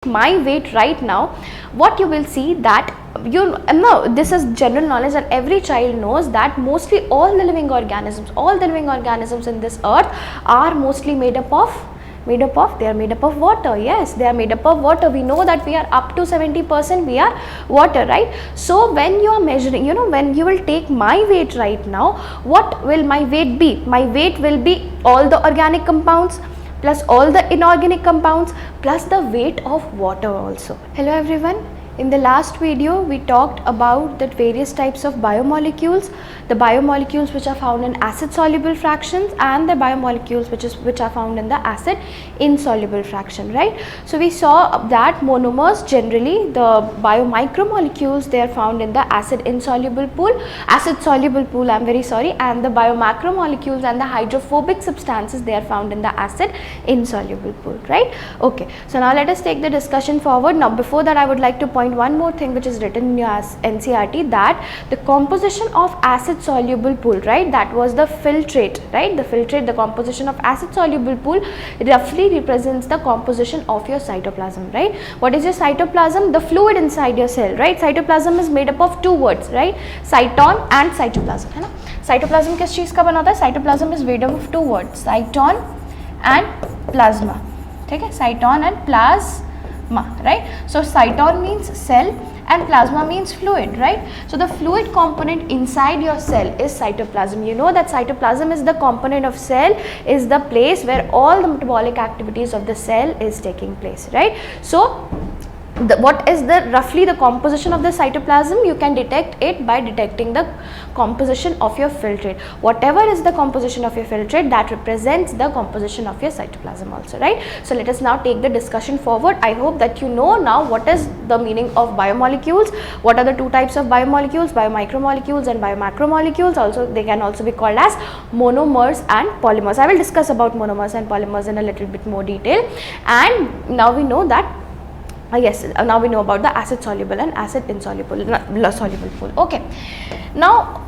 my weight right now, what you will see that this is general knowledge and every child knows that mostly all the living organisms in this earth are mostly made up of water. Yes, they are made up of water. We know that we are up to 70% we are water, right? So when you are measuring, when you will take my weight right now, what will my weight be? My weight will be all the organic compounds plus all the inorganic compounds plus the weight of water also. Hello everyone. In the last video, we talked about the various types of biomolecules, the biomolecules which are found in acid soluble fractions and the biomolecules which are found in the acid insoluble fraction, right? So we saw that monomers, generally the biomicromolecules, they are found in the acid soluble pool, and the biomacromolecules and the hydrophobic substances, they are found in the acid insoluble pool, right? Okay, so now let us take the discussion forward. Now before that, I would like to point one more thing which is written in your NCERT, that the composition of acid soluble pool, right, that was the filtrate, right? The composition of acid soluble pool roughly represents the composition of your cytoplasm, right? What is your cytoplasm? The fluid inside your cell, right? Cytoplasm is made up of two words, right? Cyton and cytoplasm, है ना? Cytoplasm किस चीज़ का बना होता है? Cytoplasm is made up of two words, cyton and plasma, ठीक है? Cyton and plasma, right? So cyton means cell and plasma means fluid, right? So the fluid component inside your cell is cytoplasm. You know that cytoplasm is the component of cell, is the place where all the metabolic activities of the cell is taking place, right? So what is roughly the composition of the cytoplasm? You can detect it by detecting the composition of your filtrate. Whatever is the composition of your filtrate, that represents the composition of your cytoplasm also, right? So let us now take the discussion forward. I hope that you know now what is the meaning of biomolecules, what are the two types of biomolecules, biomicromolecules and biomacromolecules. Also, they can also be called as monomers and polymers. I will discuss about monomers and polymers in a little bit more detail. And now we know that now we know about the acid soluble and acid insoluble soluble pool. Okay, now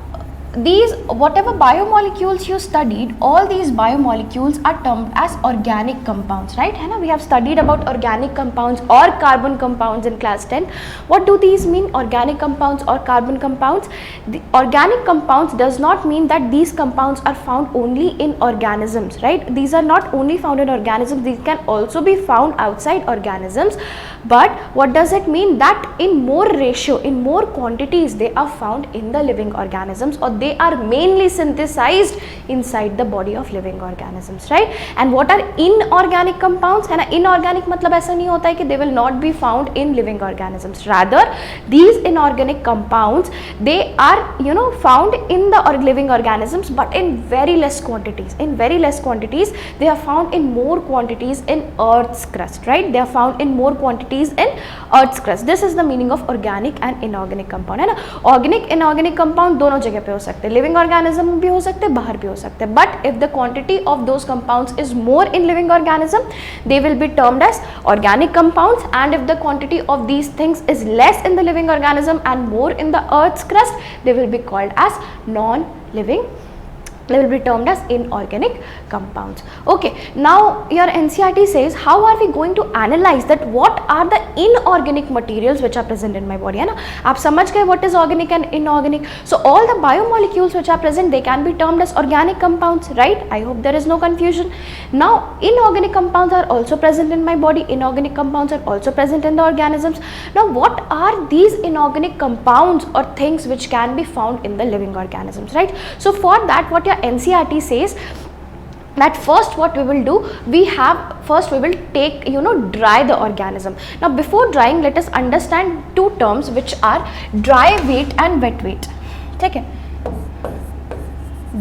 these whatever biomolecules you studied, all these biomolecules are termed as organic compounds, right? We have studied about organic compounds or carbon compounds in class 10. What do these mean, organic compounds or carbon compounds? The organic compounds does not mean that these compounds are found only in organisms, right? These are not only found in organisms, these can also be found outside organisms. But what does it mean? That in more ratio, in more quantities, they are found in the living organisms, or they are mainly synthesized inside the body of living organisms, right? And what are inorganic compounds? है ना, inorganic मतलब ऐसा नहीं होता है कि they will not be found in living organisms. Rather, these inorganic compounds, they are found in the living organisms, but in very less quantities. In very less quantities, they are found in more quantities in Earth's crust, right? They are found in more quantities in Earth's crust. This is the meaning of organic and inorganic compound, है ना? Organic, inorganic compound दोनों जगह पे हो सकते हैं, living organism भी हो सकते हैं, बाहर भी हो सकते हैं. But if the quantity of those compounds is more in living organism, they will be termed as organic compounds. And if the quantity of these things is less in the living organism and more in the Earth's crust, they will be called as non-living. They will be termed as inorganic compounds. Okay, now your NCERT says, how are we going to analyze that what are the inorganic materials which are present in my body, है ना? आप समझ गए what is organic and inorganic. So all the biomolecules which are present, they can be termed as organic compounds, right? I hope there is no confusion. Now inorganic compounds are also present in my body, inorganic compounds are also present in the organisms. Now what are these inorganic compounds or things which can be found in the living organisms, right? So for that, what your NCERT says that first what we will do, we will take dry the organism. Now before drying, let us understand two terms which are dry weight and wet weight. Take it,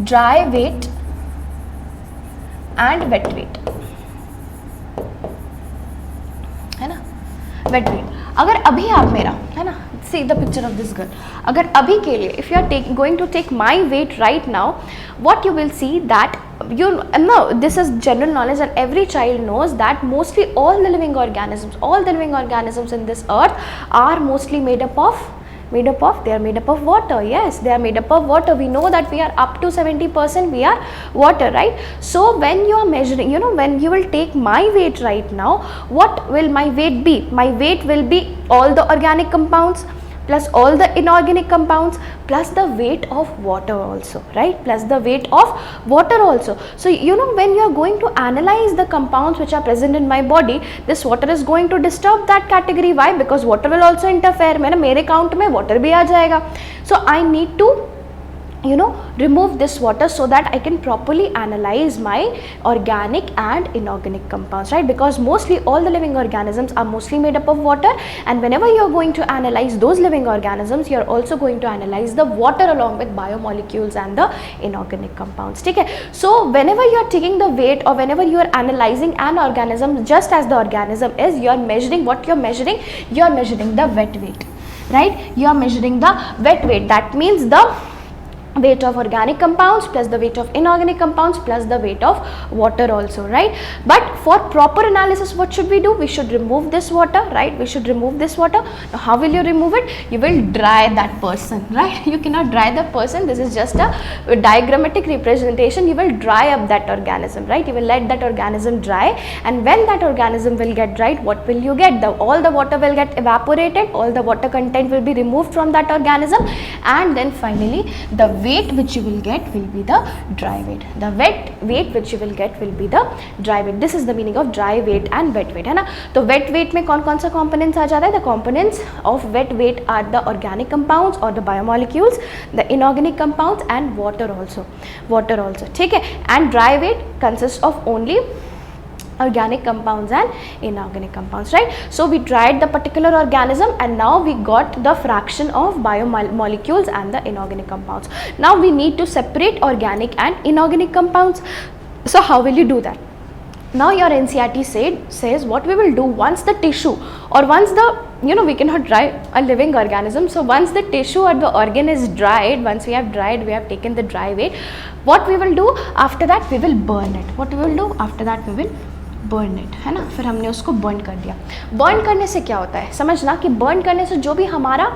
dry weight and wet weight, है ना? Wet weight. अगर अभी आप मेरा, है ना, see the picture of this girl, अगर अभी के लिए if you are going to take my weight right now, what you will see that this is general knowledge and every child knows that mostly all the living organisms in this earth are mostly made up of Made up of? They are made up of water. Yes, they are made up of water. We know that we are up to 70% we are water, right? So when you are measuring, you know, when you will take my weight right now, what will my weight be? My weight will be all the organic compounds plus all the inorganic compounds plus the weight of water also, right? Plus the weight of water also. So you know, when you are going to analyze the compounds which are present in my body, this water is going to disturb that category. Why? Because water will also interfere. मेरे count में water भी आ जाएगा. So I need to, you know, remove this water so that I can properly analyze my organic and inorganic compounds, right? Because mostly all the living organisms are mostly made up of water, and whenever you are going to analyze those living organisms, you are also going to analyze the water along with biomolecules and the inorganic compounds. Okay? So whenever you are taking the weight or whenever you are analyzing an organism, just as the organism is, you are measuring what you are measuring. You are measuring the wet weight, right? You are measuring the wet weight. That means the weight of organic compounds plus the weight of inorganic compounds plus the weight of water also, right? But for proper analysis, what should we do? We should remove this water, right? We should remove this water. Now how will you remove it? You will dry that person, right? You cannot dry the person. This is just a diagrammatic representation. You will dry up that organism, right? You will let that organism dry, and when that organism will get dried, what will you get? All the water will get evaporated, all the water content will be removed from that organism, and then finally the weight which you will get will be the dry weight. The wet weight which you will get will be the dry weight. This is the meaning of dry weight and wet weight, है ना? तो wet weight में कौन कौन सा components आ जाता है? The components of wet weight are the organic compounds or the biomolecules, the inorganic compounds and water also. ठीक है? And dry weight consists of only organic compounds and inorganic compounds, right? So we dried the particular organism, and now we got the fraction of biomolecules and the inorganic compounds. Now we need to separate organic and inorganic compounds. So how will you do that? Now your NCERT says what we will do once the tissue or once the, you know, we cannot dry a living organism. So once the tissue or the organ is dried, once we have dried, we have taken the dry weight, what we will do after that? We will burn it. What we will do after that? We will burn it, है ना? फिर हमने उसको burn कर दिया. Burn करने से क्या होता है? समझना कि बर्न करने से जो भी हमारा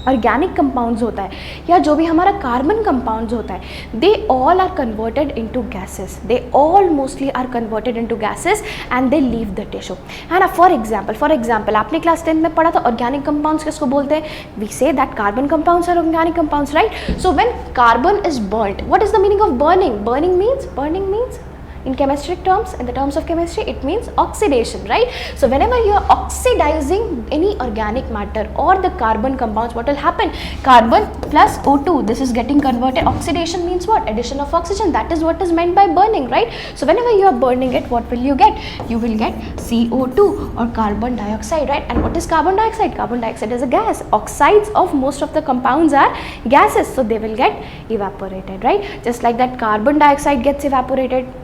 ऑर्गेनिक कंपाउंड्स होता है या जो भी हमारा कार्बन कंपाउंड्स होता है, they all are converted into gases. They all mostly are converted into gases and they leave the tissue, है ना? फॉर एग्जाम्पल आपने क्लास 10 में पढ़ा था ऑर्गेनिक कंपाउंड्स किसको बोलते हैं? We say that carbon compounds are organic compounds, right? So when carbon is burned, what is the meaning of burning? Burning means in chemistry terms, in the terms of chemistry, it means oxidation, right? So whenever you are oxidizing any organic matter or the carbon compounds, what will happen? Carbon plus O2, this is getting converted. Oxidation means what? Addition of oxygen. That is what is meant by burning, right? So whenever you are burning it, what will you get? You will get CO2 or carbon dioxide, right? And what is carbon dioxide? Carbon dioxide is a gas. Oxides of most of the compounds are gases, so they will get evaporated, right? Just like that carbon dioxide gets evaporated,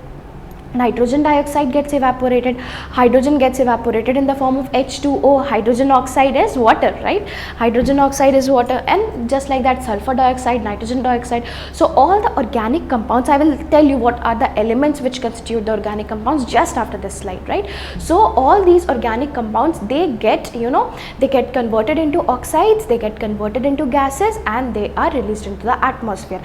nitrogen dioxide gets evaporated, hydrogen gets evaporated in the form of H2O. Hydrogen oxide is water, right? Hydrogen oxide is water, and just like that sulfur dioxide, nitrogen dioxide. So all the organic compounds, I will tell you what are the elements which constitute the organic compounds just after this slide, right? So all these organic compounds, they get, you know, they get converted into oxides, they get converted into gases, and they are released into the atmosphere.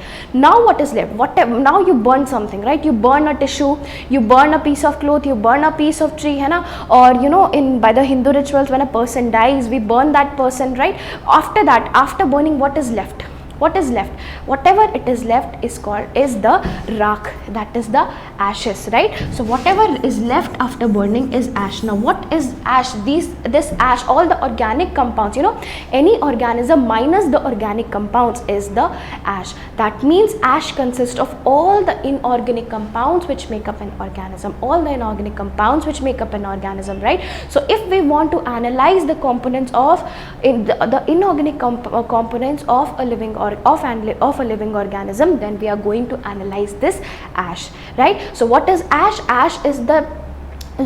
Now what is left? Now you burn something, right? You burn a tissue, you burn a piece of cloth, you burn a piece of tree, है ना? Or you know, by the Hindu rituals, when a person dies, we burn that person, right? After that, after burning, what is left? What is left? Whatever it is left is the rakh, that is the ashes, right? So whatever is left after burning is ash. Now what is ash? This ash, all the organic compounds, you know, any organism minus the organic compounds is the ash. That means ash consists of all the inorganic compounds which make up an organism, all the inorganic compounds which make up an organism, right? So if we want to analyze the components of the inorganic components of a living of a living organism, then we are going to analyze this ash, right? So what is ash? Ash is the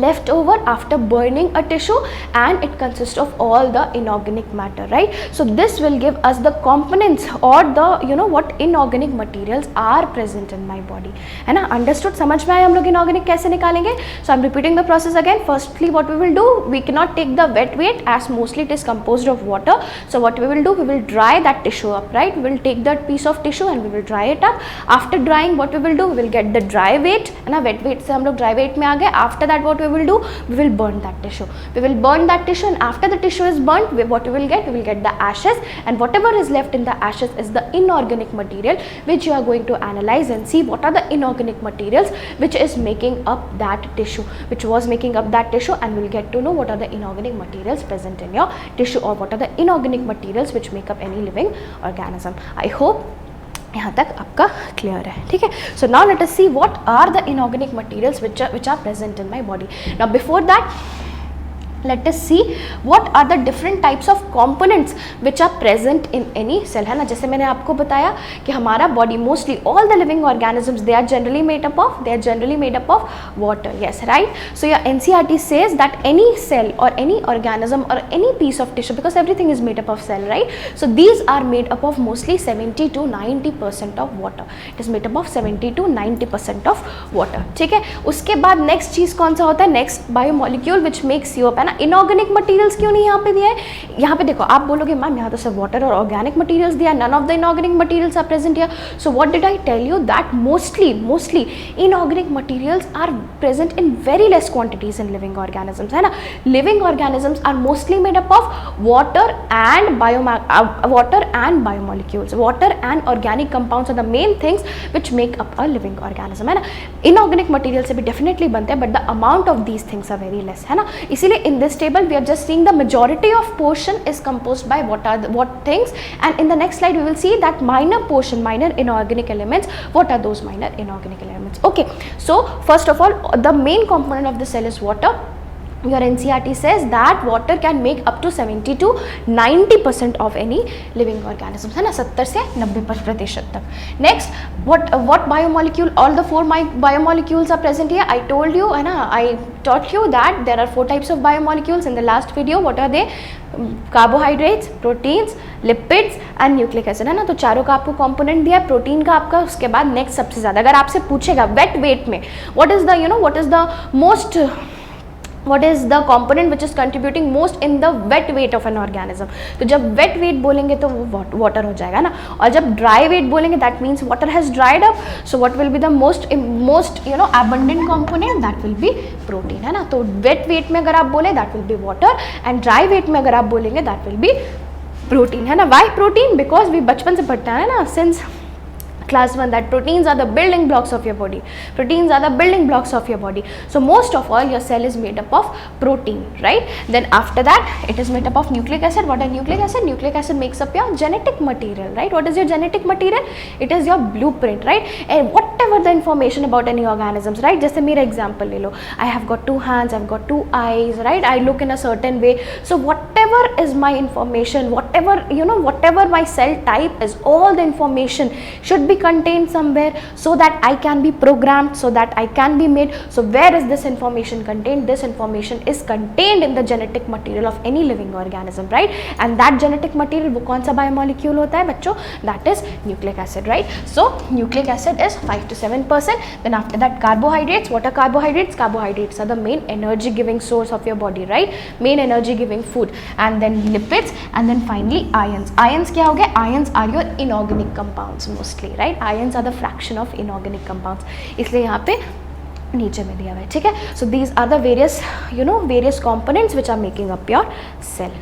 left over after burning a tissue, and it consists of all the inorganic matter, right? So this will give us the components or the what inorganic materials are present in my body, है ना? Understood? समझ में आया हम लोग inorganic कैसे निकालेंगे? So I'm repeating the process again. Firstly, what we will do, we cannot take the wet weight as mostly it is composed of water. So what we will do, we will dry that tissue up, right? We will take that piece of tissue and we will dry it up. After drying, what we will do, we will get the dry weight, है ना? Wet weight से हम लोग dry weight में आ गए. After that, what we will do, we will burn that tissue. We will burn that tissue, and after the tissue is burnt, what we will get, we will get the ashes, and whatever is left in the ashes is the inorganic material which you are going to analyze and see what are the inorganic materials which is making up that tissue, which was making up that tissue, and we will get to know what are the inorganic materials present in your tissue, or what are the inorganic materials which make up any living organism. I hope यहाँ तक आपका clear है, ठीक है? So now let us see what are the inorganic materials which are present in my body. Now before that, let us see what are the different types of components which are present in any cell, है ना? जैसे मैंने आपको बताया कि हमारा body mostly all the living organisms they are generally made up of water. Yes, right? So your NCERT says that any cell or any organism or any piece of tissue, because everything is made up of cell, right? So these are made up of mostly 70 to 90% of water. It is made up of 70 to 90% of water, ठीक है? उसके बाद next चीज़ कौन सा होता है? Next biomolecule which makes you up, है ना? इनऑर्गेनिक मटेरियल्स क्यों नहीं यहाँ पे दिया है? यहाँ पे देखो, आप बोलोगे मैम यहाँ तो सिर्फ वाटर और ऑर्गेनिक मटेरियल्स दिया, none of the inorganic materials are present here. So what did I tell you, that mostly inorganic materials are present in very less quantities in living organisms, है ना? Living organisms are mostly made up of water and biomolecules. Water and organic compounds are the main things which make up a living organism, है ना? Inorganic material से भी definitely बनते हैं, but the amount of these things are very less, है ना? इसीलिए in this table we are just seeing the majority of portion is composed by what things, and in the next slide we will see that minor inorganic elements. What are those minor inorganic elements? Okay, so first of all, the main component of the cell is water. Your NCERT says that water can make up to 70 to 90% of any living organisms, है ना? 70 से 90% तक. Next, what biomolecule, all the 4 biomolecules are present here. I told you, है ना? I taught you that there are 4 types of biomolecules in the last video. What are they? Carbohydrates, proteins, lipids and nucleic acid, है ना? तो चारों का आपको component दिया है. प्रोटीन का आपका उसके बाद next सबसे ज़्यादा, अगर आपसे पूछेगा wet weight में what is the component which is contributing most in the wet weight of an organism, तो जब wet weight बोलेंगे तो वो water हो जाएगा ना, और जब dry weight बोलेंगे that means water has dried up, so what will be the most abundant component, that will be protein, है ना? तो wet weight में अगर आप बोले that will be water, and dry weight में अगर आप बोलेंगे that will be protein, है ना? Why protein? Because we बचपन से पढ़ते हैं ना since class 1 that proteins are the building blocks of your body. So most of all your cell is made up of protein, right? Then after that it is made up of nucleic acid. What are nucleic acid? Nucleic acid makes up your genetic material, right? What is your genetic material? It is your blueprint, right? And whatever the information about any organisms, right? जैसे मेरा example ले लो, I have got 2 hands, I've got 2 eyes, right? I look in a certain way. So whatever is my information, whatever my cell type is, all the information should be contained somewhere so that I can be programmed, so that I can be made. So where is this information contained? This information is contained in the genetic material of any living organism, right? And that genetic material वो कौन सा biomolecule होता है बच्चों? That is nucleic acid, right? So nucleic acid is 5 to 7%. Then after that carbohydrates. What are carbohydrates? Carbohydrates are the main energy giving source of your body, right? Main energy giving food. And then lipids, and then finally ions. Ions क्या हो गए? Ions are your inorganic compounds mostly, right? Ions are the fraction of inorganic compounds. इसलिए यहाँ पे नीचे में दिया हुआ है, ठीक है? So these are the various components which are making up your cell.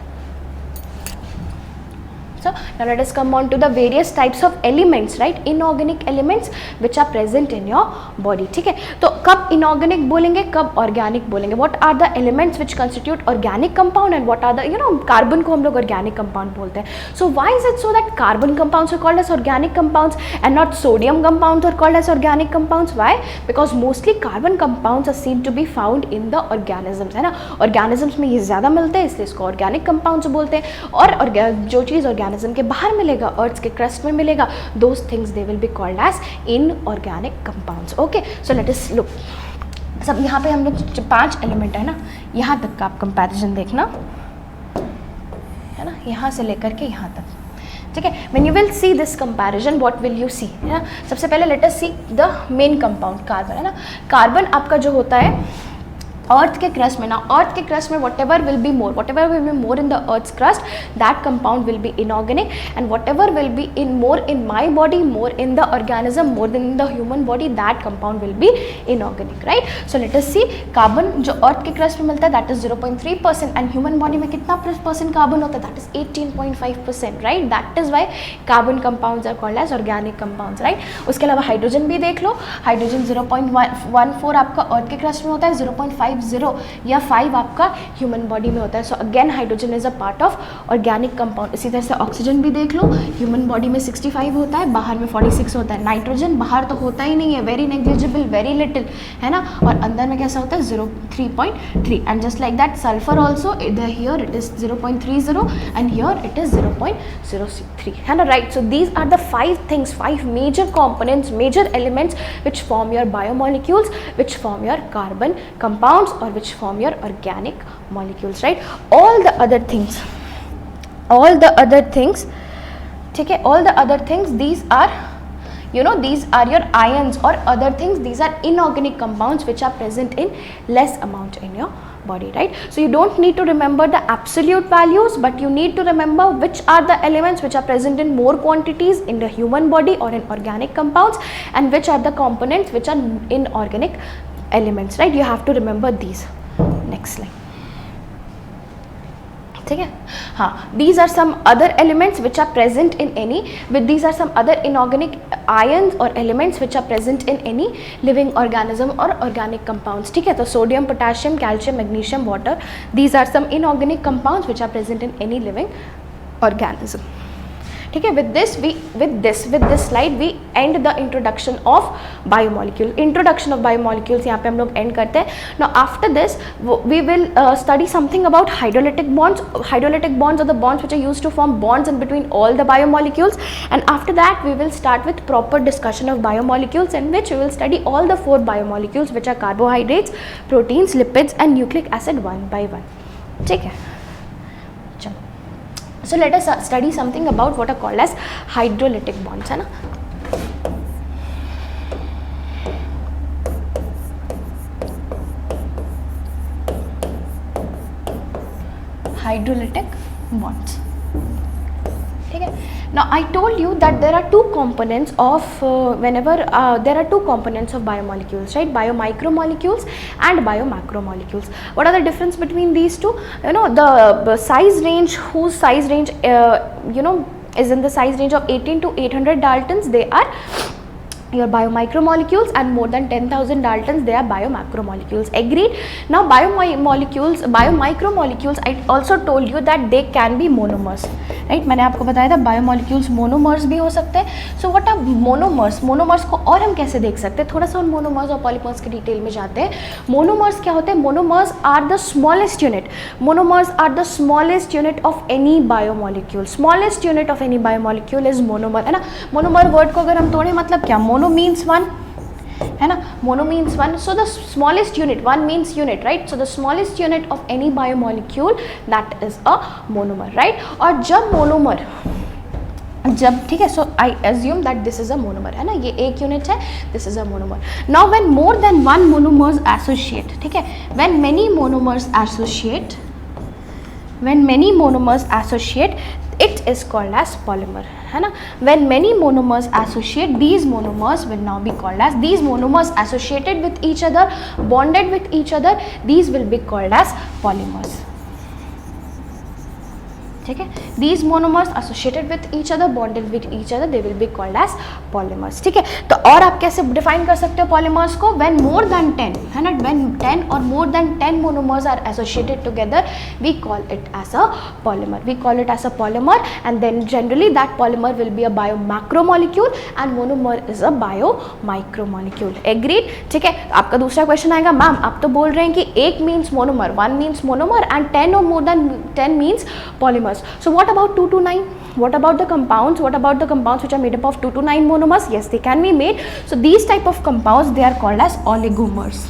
So now let us come on to the various types of elements, right? Inorganic elements which are present in your body, ठीक है? तो कब inorganic बोलेंगे, कब organic बोलेंगे? What are the elements which constitute organic compound and what are the carbon को हम लोग organic compound बोलते हैं. So why is it so that carbon compounds are called as organic compounds and not sodium compounds are called as organic compounds? Why? Because mostly carbon compounds are seen to be found in the organisms, है ना? Organisms में ये ज़्यादा मिलते हैं इसलिए इसको organic compounds बोलते हैं. और जो चीज़ organism के बाहर मिलेगा, अर्थ के क्रस्ट में मिलेगा, those things they will be called as inorganic compounds. Okay, so let us look. सब यहाँ पे हम लोग 5 एलिमेंट है ना, यहाँ तक का आप कंपैरिजन देखना है ना, यहाँ से लेकर के यहाँ तक, ठीक है। When you will see this comparison what will you see, है ना। सबसे पहले let us see the main compound carbon, है ना। कार्बन आपका जो होता है अर्थ के क्रस्ट में ना, अर्थ के क्रस्ट में whatever will be more in the earth crust, that compound will be inorganic, and whatever will be in more in my body, more in the organism, more than in the human body, that compound will be inorganic, right. So let us see carbon जो earth के crust में मिलता है that is 0.3%, and human body में कितना % carbon होता है, that is 18.5%, right. That is why carbon compounds are called as organic compounds, right. उसके अलावा हाइड्रोजन भी देख लो, हाइड्रोजन 0.14 आपका अर्थ के क्रस्ट में होता है, 0.50 या 5 आपका ह्यूमन बॉडी में होता है। So again hydrogen is a part of organic compound. इसी तरह से ऑक्सीजन भी देख लो, ह्यूमन बॉडी में 65 होता है, बाहर में 46 होता है। नाइट्रोजन बाहर तो होता ही नहीं है, वेरी नेग्लिजिबल, वेरी लिटिल, है ना, और अंदर में कैसा होता है 3.3, and just like that sulphur also here it is 0.30 and here it is 0.03, है ना, right. So these are the 5 things, 5 major components, major elements which form your biomolecules, which form your carbon compounds, or which form your organic molecules, right. All the other things, ठीक है, all the other things, these are, you know, these are your ions or other things, these are inorganic compounds which are present in less amount in your body, right. So you don't need to remember the absolute values, but you need to remember which are the elements which are present in more quantities in the human body or in organic compounds, and which are the components which are inorganic elements, right. You have to remember these. Next slide, ठीक है। हाँ, these are some other elements which are present in any, with these are some other inorganic ions or elements which are present in any living organism or organic compounds, ठीक है। तो sodium, potassium, calcium, magnesium, water, these are some inorganic compounds which are present in any living organism, ठीक है। with this slide we end the introduction of biomolecule, introduction of biomolecules यहाँ पे हम लोग end करते हैं। now after this we will study something about hydrolytic bonds. Hydrolytic bonds are the bonds which are used to form bonds in between all the biomolecules, and after that we will start with proper discussion of biomolecules, in which we will study all the 4 biomolecules which are carbohydrates, proteins, lipids and nucleic acid one by one, ठीक है। So let us study something about what are called as hydrolytic bonds, है ना। Hydrolytic bonds, ठीक है। Now I told you that there are 2 components of there are 2 components of biomolecules, right? Biomicromolecules and biomacromolecules. What are the difference between these two? You know, the size range, whose size range you know is in the size range of 18 to 800 Daltons, they are your biomicromolecules, and more than 10,000 Daltons, they are biomacromolecules. Agreed? Now biomicromolecules, I also told you that they can be monomers, right? मैंने आपको बताया था biomolecules monomers भी हो सकते हैं. So what are monomers? Monomers को और हम कैसे देख सकते हैं? थोड़ा सा उन मोनोमर्स और पॉलीमर्स के डिटेल में जाते हैं. मोनोमर्स क्या होते हैं? Monomers are the smallest unit. Monomers are the smallest unit of any biomolecule. Smallest unit of any biomolecule is monomer, है ना. मोनोमर वर्ड को अगर हम तोड़े मतलब क्या? मोनो मीन्स वन, है ना. Mono means one. So the smallest unit, one means unit, right. So the smallest unit of any biomolecule that is a monomer, right. और जब मोनोमर ठीक है, so I assume that this is a monomer, है ना. ये एक unit है, this is a monomer. Now when more than one monomers associate, ठीक है, when many monomers associate, when many monomers associate, it is called as polymer, है ना. When many monomers associate, these monomers will now be called as, these monomers associated with each other, bonded with each other, these will be called as polymers, ठीक है. These monomers associated with each other, bonded with each other, they will be called as polymers, ठीक है. तो और आप कैसे define कर सकते हो polymers को? When more than 10, है ना, when 10 or more than 10 monomers are associated together, we call it as a polymer. We call it as a polymer, and then generally that polymer will be a biomacromolecule and monomer is a biomicromolecule. Agreed? ठीक है. आपका दूसरा question आएगा, ma'am आप तो बोल रहे हैं कि एक means monomer, one means monomer and 10 or more than 10 means polymers. So what about 2 to 9? What about the compounds? What about the compounds which are made up of 2 to 9 monomers? Yes, they can be made. So these type of compounds, they are called as oligomers.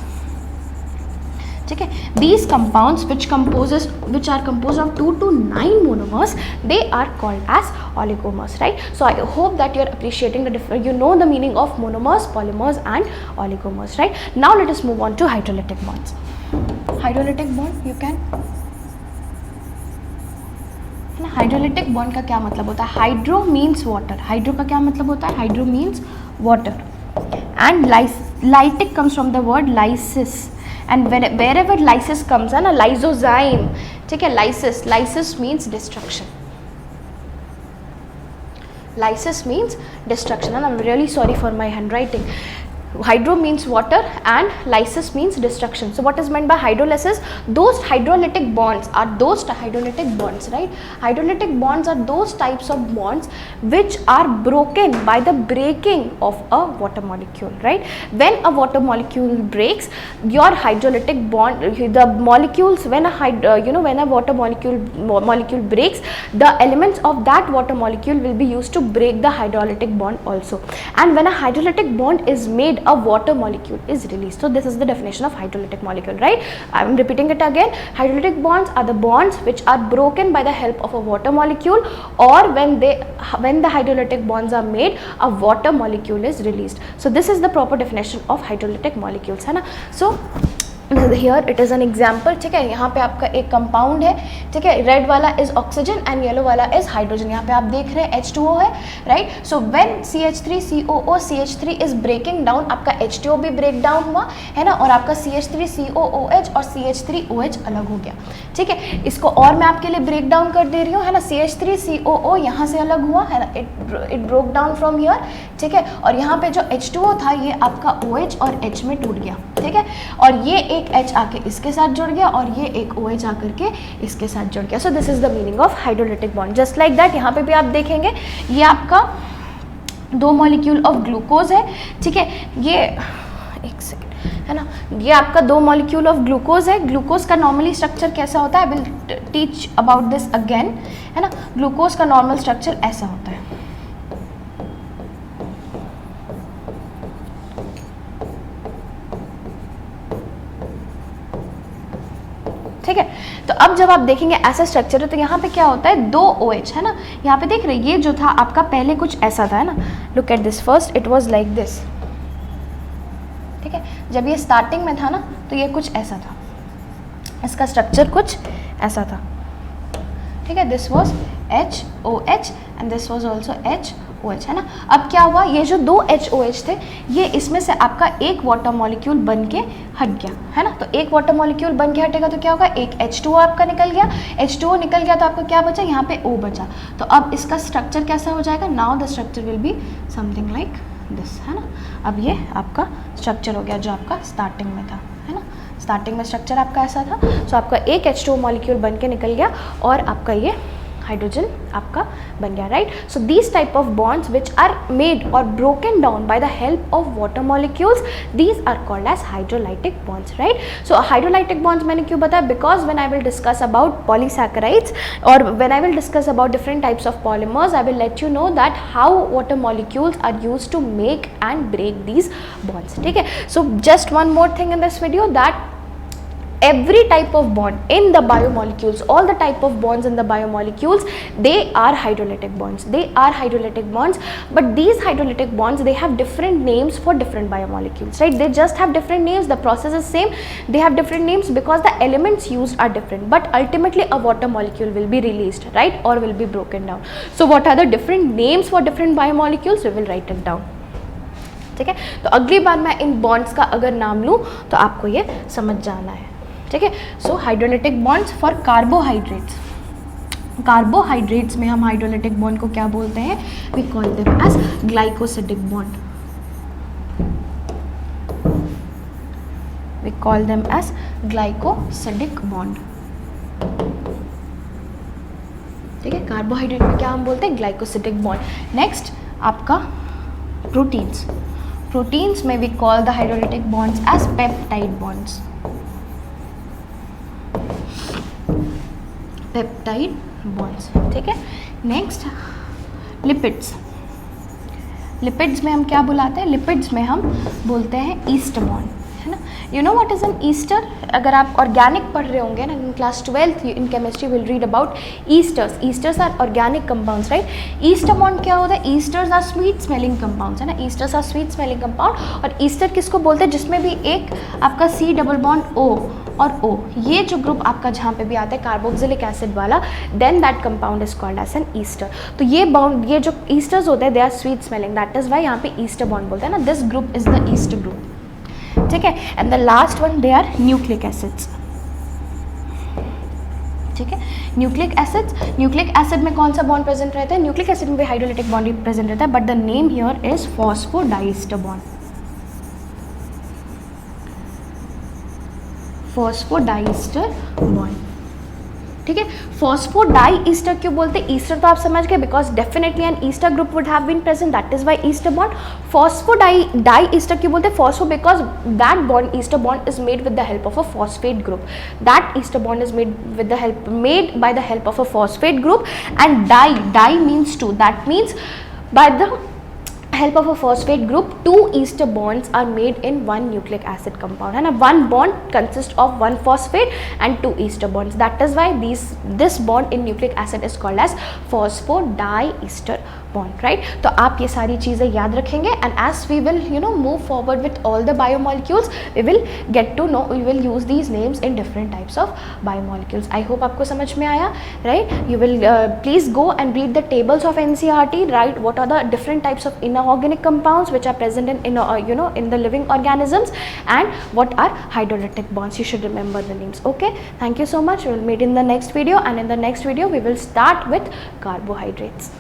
ठीक है. These compounds which are composed of 2 to 9 monomers, they are called as oligomers, right? So I hope that you are appreciating you know the meaning of monomers, polymers and oligomers, right? Now let us move on to hydrolytic bonds. Hydrolytic bond, you can hydrolytic bond का क्या मतलब होता है? Hydro means water. Hydro का क्या मतलब होता है? Hydro means water. And lytic comes from the word lysis. And wherever lysis comes है ना, लाइजोजाइम, ठीक है. Lysis means destruction. Lysis means destruction. And I am really sorry for my handwriting. Hydro means water and lysis means destruction. So what is meant by hydrolysis? Those hydrolytic bonds are right? Hydrolytic bonds are those types of bonds which are broken by the breaking of a water molecule, right? When a water molecule breaks, your hydrolytic bond, the molecules, when a water molecule breaks, the elements of that water molecule will be used to break the hydrolytic bond also. And when a hydrolytic bond is made, a water molecule is released. So this is the definition of hydrolytic molecule, right? I am repeating it again. Hydrolytic bonds are the bonds which are broken by the help of a water molecule, or when the hydrolytic bonds are made, a water molecule is released. So this is the proper definition of hydrolytic molecules, है ना. So here it is an example, ठीक है. यहाँ पे आपका एक compound है, ठीक है. रेड वाला इज ऑक्सीजन एंड येलो वाला इज हाइड्रोजन. यहाँ पे आप देख रहे हैं H2O है, right. So when CH3COO CH3 is breaking down, आपका H2O भी ब्रेक डाउन हुआ है ना, और आपका CH3COOH और CH3OH अलग हो गया, ठीक है. इसको और मैं आपके लिए ब्रेक डाउन कर दे रही हूँ, है ना. CH3COO यहाँ से अलग हुआ है ना, it broke down from here, ठीक है. और यहाँ पे जो H2O था ये आपका OH और H में टूट गया, ठीक है. और ये एक H आके इसके साथ जुड़ गया और ये एक OH आकर के इसके साथ जुड़ गया. So this is the meaning of hydrolytic bond. Just like that यहाँ पे भी आप देखेंगे ये आपका 2 मॉलिक्यूल ऑफ ग्लूकोज है, ठीक है. ये एक सेकेंड, है ना. ये आपका 2 मॉलिक्यूल ऑफ ग्लूकोज है. ग्लूकोज का नॉर्मली स्ट्रक्चर कैसा होता है? I will teach about this again, है ना. ग्लूकोज का नॉर्मल स्ट्रक्चर ऐसा होता है. ठीक है. तो अब जब आप देखेंगे ऐसा स्ट्रक्चर है तो यहाँ पे क्या होता है? 2 OH, है ना. यहाँ पे देख रहे हैं ये जो था आपका पहले कुछ ऐसा था, है ना. Look at this, first it was like this, ठीक है. जब ये स्टार्टिंग में था ना तो ये कुछ ऐसा था, इसका स्ट्रक्चर कुछ ऐसा था, ठीक है. This was HOH and this was also HOH, है ना. अब क्या हुआ? ये जो 2 HOH थे ये इसमें से आपका एक वाटर मॉलिक्यूल बन के हट गया, है ना. तो एक वाटर मॉलिक्यूल बन के हटेगा तो क्या होगा? एक H2O आपका निकल गया. H2O निकल गया तो आपका क्या बचा? यहाँ पे O बचा. तो अब इसका स्ट्रक्चर कैसा हो जाएगा? Now the structure will be something like this, है ना. अब ये आपका स्ट्रक्चर हो गया जो आपका स्टार्टिंग में था, है ना. स्टार्टिंग में स्ट्रक्चर आपका ऐसा था. सो आपका एक H2O मॉलिक्यूल बन के निकल गया और आपका ये हाइड्रोजन आपका बन गया, right. So these type of bonds which are made और broken down by the help of water molecules, these are called as hydrolytic bonds, right. So hydrolytic bonds मैंने क्यों बताया? Because when I will discuss about polysaccharides और when I will discuss about different types of polymers, I will let you know that how water molecules are used to make and break these bonds, ठीक है. So just one more thing in this video, that every type of bond in the biomolecules, all the type of bonds in the biomolecules, they are hydrolytic bonds. They are hydrolytic bonds, but these hydrolytic bonds, they have different names for different biomolecules, right. They just have different names. The process is same, they have different names because the elements used are different, but ultimately a water molecule will be released, right, or will be broken down. So what are the different names for different biomolecules? We will write it down, ठीक है. तो अगली बार मैं इन bonds का अगर नाम लूँ तो आपको ये समझ जाना है, ठीक है. So hydrolytic bonds for carbohydrates. Carbohydrates में हम हाइड्रोलिटिक बॉन्ड को क्या बोलते हैं? We call them as glycosidic bond. We call them as glycosidic bond, ठीक है. कार्बोहाइड्रेट में क्या हम बोलते हैं? Glycosidic bond. नेक्स्ट आपका प्रोटीन्स. प्रोटीन्स में we call the hydrolytic bonds as peptide bonds. Peptide bonds, ठीक है. Next lipids. लिपिड्स में हम क्या बुलाते हैं? लिपिड्स में हम बोलते हैं ईस्ट बॉन्ड, है ना. You know what is an ester? अगर आप ऑर्गेनिक पढ़ रहे होंगे ना in class 12 in chemistry will read about esters. Esters are organic compounds, right. Ester bond क्या होता है? Esters are sweet smelling compounds, है ना. Esters are sweet smelling compound. और ईस्टर किसको बोलते हैं? जिसमें भी एक आपका C डबल बॉन्ड O और O, ये जो ग्रुप आपका जहाँ पे भी आता है कार्बोक्सिलिक एसिड वाला, then that compound is called as an ester. तो ये बॉन्ड, ये जो ईस्टर्स होते हैं they are sweet smelling, that is why यहाँ पे ईस्टर बॉन्ड बोलते हैं ना. This group is the ester group, ठीक है. And the last one they are nucleic acids, ठीक है. न्यूक्लिक एसिड्स, न्यूक्लिक एसिड में कौन सा बॉन्ड प्रेजेंट रहता है? न्यूक्लिक एसिड में भी हाइड्रोलिटिक बॉन्ड प्रेजेंट रहता है, but the name here is phosphodiester bond. Phosphodiester bond, ठीक है. फॉस्फोडाई ईस्टर क्यों बोलते हैं? ईस्टर तो आप समझ गए, because definitely an ester group would have been present, that is why ester bond. Phosphodiester क्यों बोलते हैं? Phospho because that bond, ester bond is made with the help of a phosphate group. That ester bond is made with the help, made by the help of a phosphate group. And di, di means two, that means by the help of a phosphate group, two ester bonds are made in one nucleic acid compound, है ना. one bond consists of one phosphate and two ester bonds. That is why this bond in nucleic acid is called as phosphodiester bond, right. तो आप ये सारी चीज़ें याद रखेंगे, and as we will move forward with all the biomolecules, we will get to know, we will use these names in different types of biomolecules. I hope आपको समझ में आया, right. You will please go and read the tables of NCERT, right. What are the different types of inorganic compounds which are present in in the living organisms, and what are hydrolytic bonds. You should remember the names. Okay, thank you so much. We will meet in the next video, and in the next video we will start with carbohydrates.